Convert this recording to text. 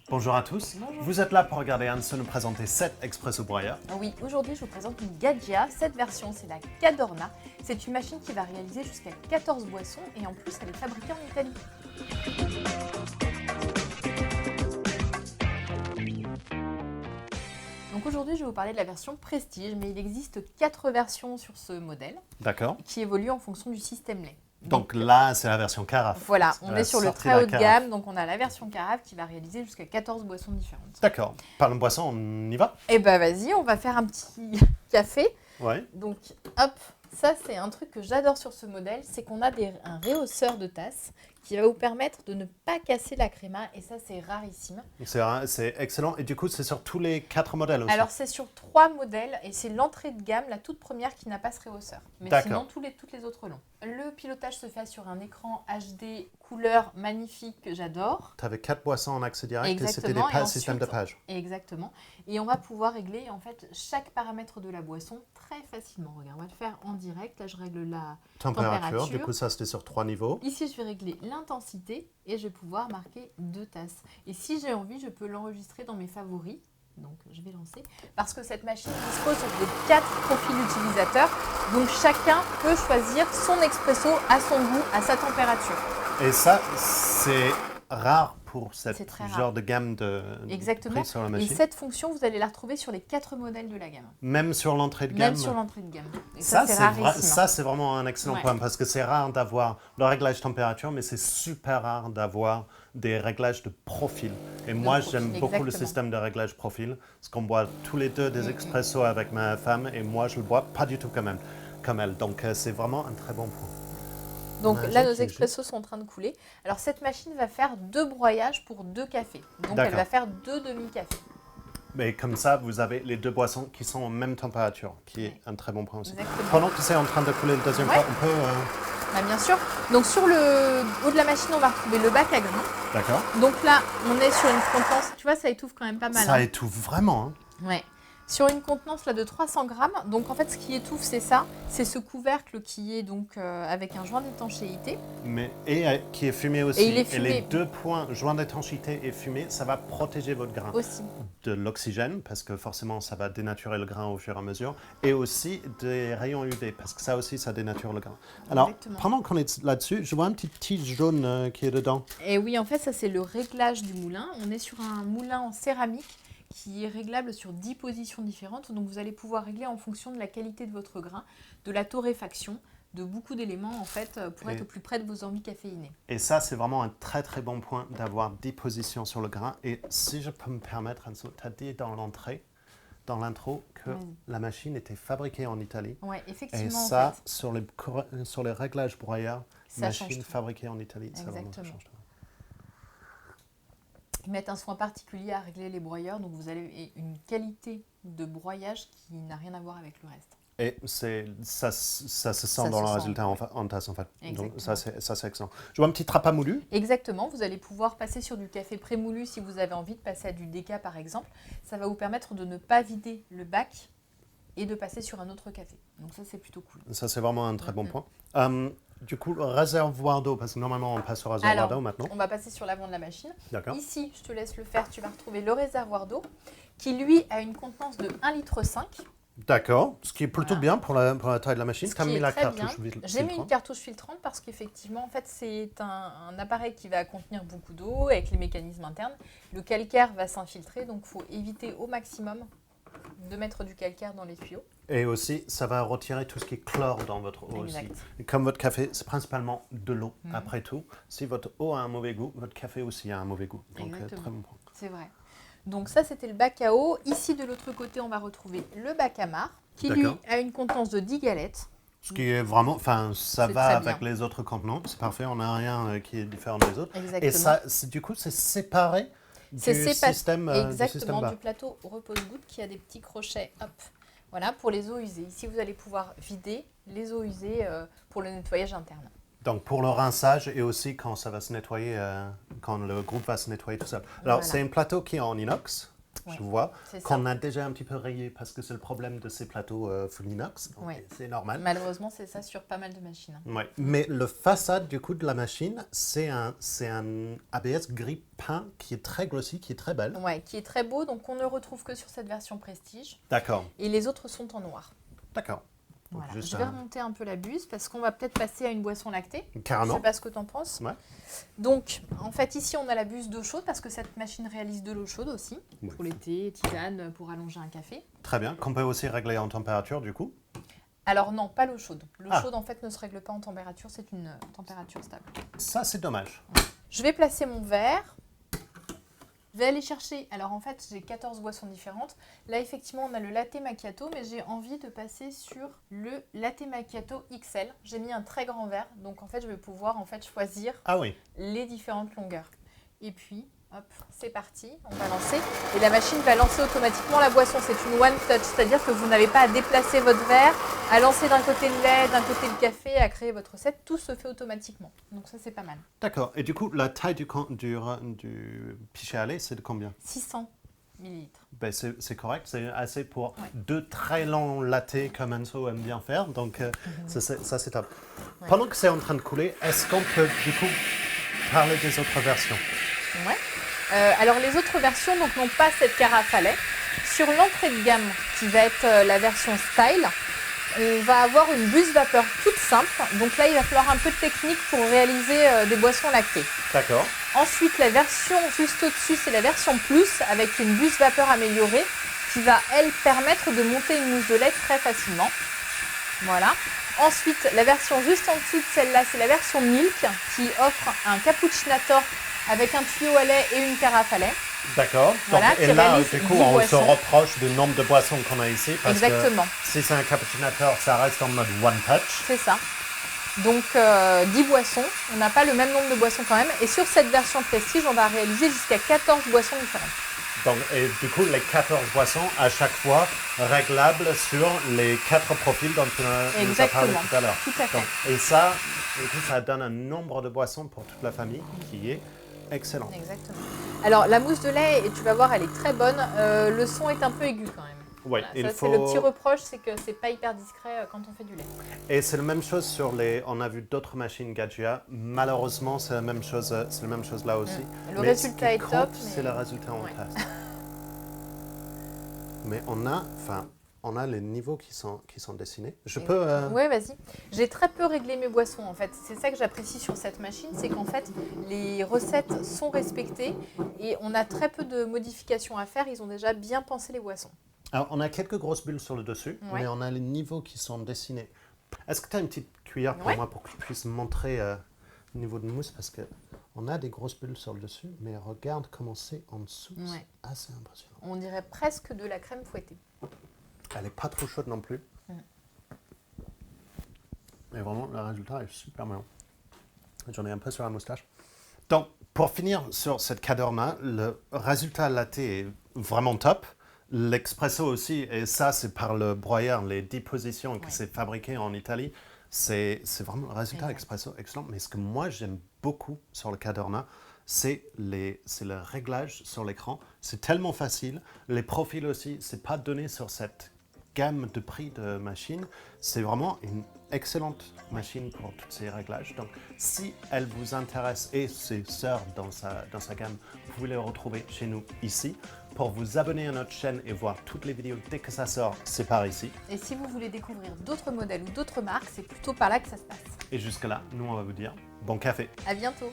Bonjour à tous. Bonjour. Vous êtes là pour regarder Anne nous présenter 7 expresso broyeurs. Oui, aujourd'hui je vous présente une Gaggia. Cette version, c'est la Cadorna. C'est une machine qui va réaliser jusqu'à 14 boissons et en plus, elle est fabriquée en Italie. Donc aujourd'hui, je vais vous parler de la version Prestige, mais il existe 4 versions sur ce modèle D'accord. qui évoluent en fonction du système lait. Donc là, c'est la version carafe. Voilà, on La est sur le sortie très de la haut de carafe. gamme, donc on a la version carafe qui va réaliser jusqu'à 14 boissons différentes. D'accord. Parlons de boisson, on y va? Et bah vas-y, on va faire un petit café. Ouais. Donc hop, ça c'est un truc que j'adore sur ce modèle, c'est qu'on a un rehausseur de tasse qui va vous permettre de ne pas casser la créma et ça c'est rarissime. C'est excellent. Et du coup, c'est sur tous les 4 modèles aussi. Alors c'est sur 3 modèles et c'est l'entrée de gamme, la toute première qui n'a pas ce rehausseur. Mais D'accord. sinon toutes les autres l'ont. Le pilotage se fait sur un écran HD couleur magnifique que j'adore. Tu avais 4 boissons en accès direct et c'était des Exactement, et systèmes de ensuite- page. Exactement. Et on va pouvoir régler en fait chaque paramètre de la boisson très facilement. Regarde, on va le faire en direct. Là je règle la Température, du coup, ça c'était sur 3 niveaux. Ici, je vais régler l'intensité et je vais pouvoir marquer 2 tasses. Et si j'ai envie, je peux l'enregistrer dans mes favoris. Donc, je vais lancer. Parce que cette machine dispose de 4 profils utilisateurs. Donc, chacun peut choisir son expresso à son goût, à sa température. Et ça, c'est rare pour ce C'est très genre de gamme de Exactement. prix sur la Et machine. cette fonction, vous allez la retrouver sur les 4 modèles de la gamme. Même sur l'entrée de gamme. Même sur l'entrée de gamme. Et Ça, c'est c'est rarissime. c'est vraiment un excellent Ouais. point parce que c'est rare d'avoir le réglage température, mais c'est super rare d'avoir des réglages de profil. Et moi, profil, j'aime beaucoup le exactement. système de réglage profil parce qu'on boit tous les deux des expressos avec ma femme et moi, je le bois pas du tout comme elle. Donc, c'est vraiment un très bon point. Donc On a un là, jet nos qui est expressos sont en train de couler. Alors, cette machine va faire 2 broyages pour 2 cafés. Donc, elle D'accord. va faire 2 demi-cafés. Mais comme ça, vous avez les deux boissons qui sont en même température, qui est Ouais. un très bon point aussi. Exactement. Pendant que c'est en train de couler le deuxième Ouais. fois, on peut... Bah, bien sûr. Donc sur le haut de la machine, on va retrouver le bac à grains. D'accord. Donc là, on est sur une contenance. Tu vois, ça étouffe quand même pas mal. Ça hein. étouffe vraiment. Hein. Ouais. Sur une contenance là de 300 grammes. Donc en fait, ce qui étouffe, c'est ça. C'est ce couvercle qui est donc avec un joint d'étanchéité. Et qui est fumé aussi. Et il est fumé. les deux points, joint d'étanchéité et fumé, ça va protéger votre grain Aussi. de l'oxygène, parce que forcément, ça va dénaturer le grain au fur et à mesure, et aussi des rayons UV, parce que ça aussi, ça dénature le grain. Alors, Exactement. pendant qu'on est là-dessus, je vois un petit tige jaune qui est dedans. Et oui, en fait, ça c'est le réglage du moulin. On est sur un moulin en céramique qui est réglable sur 10 positions différentes. Donc vous allez pouvoir régler en fonction de la qualité de votre grain, de la torréfaction, de beaucoup d'éléments en fait pour être au plus près de vos envies caféinées. Et ça, c'est vraiment un très très bon point d'avoir 10 positions sur le grain. Et si je peux me permettre, Anso, tu as dit dans l'intro, que Vas-y. la machine était fabriquée en Italie. Ouais, Et effectivement. en ça, fait, sur les réglages broyeurs, ça change machine tout. fabriquée en Italie, ça vraiment ça Exactement. change tout. Ils mettent un soin particulier à régler les broyeurs, donc vous avez une qualité de broyage qui n'a rien à voir avec le reste. Et ça se sent Ça dans se le sent, résultat ouais. en tasse, en fait. Donc Exactement. ça, c'est excellent. Je vois un petit trappe à moulu. Exactement, vous allez pouvoir passer sur du café prémoulu si vous avez envie de passer à du déca par exemple. Ça va vous permettre de ne pas vider le bac et de passer sur un autre café. Donc ça c'est plutôt cool. Ça, c'est vraiment un très bon point. Du coup, le réservoir d'eau, parce que normalement, on passe au réservoir Alors, d'eau maintenant. on va passer sur l'avant de la machine. D'accord. Ici, je te laisse le faire, tu vas retrouver le réservoir d'eau qui lui a une contenance de 1,5 litre. D'accord. Ce qui est plutôt Voilà. bien pour la taille de la machine. Ce Tu as qui mis est la très cartouche bien. filtrante. J'ai mis une cartouche filtrante parce qu'effectivement, en fait, c'est un appareil qui va contenir beaucoup d'eau avec les mécanismes internes. Le calcaire va s'infiltrer, donc il faut éviter au maximum de mettre du calcaire dans les tuyaux. Et aussi, ça va retirer tout ce qui est chlore dans votre eau Exact. aussi. Et comme votre café, c'est principalement de l'eau, après tout. Si votre eau a un mauvais goût, votre café aussi a un mauvais goût. Donc, Exactement. très bon point. C'est vrai. Donc ça, c'était le bac à eau. Ici, de l'autre côté, on va retrouver le bac à marc qui, lui, D'accord. a une contenance de 10 galettes. Ce qui est vraiment, enfin, ça C'est va très avec bien. les autres contenants. C'est parfait, on n'a rien qui est différent des autres. Exactement. Et ça, du coup, c'est séparé C'est du séparé système exactement bas. du plateau repose-goutte qui a des petits crochets. Hop. Voilà, pour les eaux usées. Ici, vous allez pouvoir vider les eaux usées pour le nettoyage interne. Donc pour le rinçage et aussi quand ça va se nettoyer, quand le groupe va se nettoyer tout seul. Alors Voilà. c'est un plateau qui est en inox. je vois, c'est ça. qu'on a déjà un petit peu rayé parce que c'est le problème de ces plateaux full inox. Donc Ouais. c'est normal. Malheureusement, c'est ça sur pas mal de machines. Ouais. Mais le façade du coup de la machine, c'est un ABS gris peint qui est très glossy, qui est très belle. Ouais, qui est très beau, donc on ne le retrouve que sur cette version Prestige. D'accord, Et les autres sont en noir. d'accord. Donc, Voilà. juste Je vais remonter un peu la buse parce qu'on va peut-être passer à une boisson lactée. Je ne Carrément. sais pas ce que tu en penses. Ouais. Donc, en fait, ici, on a la buse d'eau chaude parce que cette machine réalise de l'eau chaude aussi. Ouais. Pour l'été, tisane, pour allonger un café. Très bien, qu'on peut aussi régler en température du coup. Alors non, pas l'eau chaude. L'eau Ah. chaude, en fait, ne se règle pas en température. C'est une température stable. Ça, c'est dommage. Je vais placer mon verre. Je vais aller chercher. Alors en fait, j'ai 14 boissons différentes. Là, effectivement, on a le latte macchiato, mais j'ai envie de passer sur le latte macchiato XL. J'ai mis un très grand verre, donc en fait, je vais pouvoir choisir Ah oui, les différentes longueurs. Et puis, hop, c'est parti, on va lancer. Et la machine va lancer automatiquement la boisson. C'est une one touch, c'est-à-dire que vous n'avez pas à déplacer votre verre, à lancer d'un côté le lait, d'un côté le café, à créer votre recette. Tout se fait automatiquement. Donc ça, c'est pas mal. d'accord. Et du coup, la taille du pichet à lait, c'est de combien? 600 millilitres. Ben, c'est correct, c'est assez pour Ouais. 2 très longs lattés comme Enzo aime bien faire, donc ça c'est top. Ouais. Pendant que c'est en train de couler, est-ce qu'on peut du coup parler des autres versions? Ouais. Alors les autres versions n'ont pas cette carafe à lait. Sur l'entrée de gamme, qui va être la version Style, on va avoir une buse vapeur toute simple. Donc là, il va falloir un peu de technique pour réaliser des boissons lactées. D'accord. Ensuite, la version juste au-dessus, c'est la version Plus avec une buse vapeur améliorée qui va, elle, permettre de monter une mousse de lait très facilement. Voilà. Ensuite, la version juste en dessous de celle-là, c'est la version Milk qui offre un cappuccinator avec un tuyau à lait et une carafe à lait. D'accord. Voilà, Donc, et qui là, réalise du coup, 10 on se boissons. reproche du nombre de boissons qu'on a ici. Parce Exactement. que si c'est un cappuccinateur, ça reste en mode one touch. C'est ça. Donc 10 boissons, on n'a pas le même nombre de boissons quand même. Et sur cette version Prestige, on va réaliser jusqu'à 14 boissons différentes. Donc, et du coup, les 14 boissons, à chaque fois, réglables sur les 4 profils dont tu nous as parlé Exactement. tout à l'heure. Tout à fait. Donc, et ça, du coup, ça donne un nombre de boissons pour toute la famille qui est excellent. Exactement. Alors la mousse de lait, et tu vas voir, elle est très bonne. Le son est un peu aigu quand même. Oui, Voilà, il ça, faut... c'est le petit reproche, c'est que c'est pas hyper discret quand on fait du lait. Et c'est la même chose sur les... On a vu d'autres machines Gaggia. Malheureusement, c'est la même chose là aussi. Le Mais résultat ce est qui compte, top. c'est le résultat en Ouais. test. Mais on a les niveaux qui sont dessinés. Je peux... Oui, vas-y. J'ai très peu réglé mes boissons en fait. C'est ça que j'apprécie sur cette machine, c'est qu'en fait les recettes sont respectées et on a très peu de modifications à faire. Ils ont déjà bien pensé les boissons. Alors, on a quelques grosses bulles sur le dessus, Ouais. mais on a les niveaux qui sont dessinés. Est-ce que tu as une petite cuillère pour Ouais. moi pour que je puisse montrer le niveau de mousse? Parce qu'on a des grosses bulles sur le dessus, mais regarde comment c'est en dessous. Ouais. C'est assez impressionnant. On dirait presque de la crème fouettée. Elle n'est pas trop chaude non plus. Et vraiment, le résultat est super mignon. J'en ai un peu sur la moustache. Donc, pour finir sur cette Cadorna, le résultat latte est vraiment top. L'espresso aussi, et ça, c'est par le broyeur, les 10 positions que c'est fabriqué en Italie. C'est vraiment le résultat expresso excellent. Mais ce que moi, j'aime beaucoup sur le Cadorna, c'est le réglage sur l'écran. C'est tellement facile. Les profils aussi, c'est pas donné sur cette gamme de prix de machine. C'est vraiment une excellente machine pour tous ces réglages. Donc, si elle vous intéresse et ses sœurs dans sa gamme, vous pouvez les retrouver chez nous ici. Pour vous abonner à notre chaîne et voir toutes les vidéos dès que ça sort, c'est par ici. Et si vous voulez découvrir d'autres modèles ou d'autres marques, c'est plutôt par là que ça se passe. Et jusque-là, nous, on va vous dire bon café. À bientôt.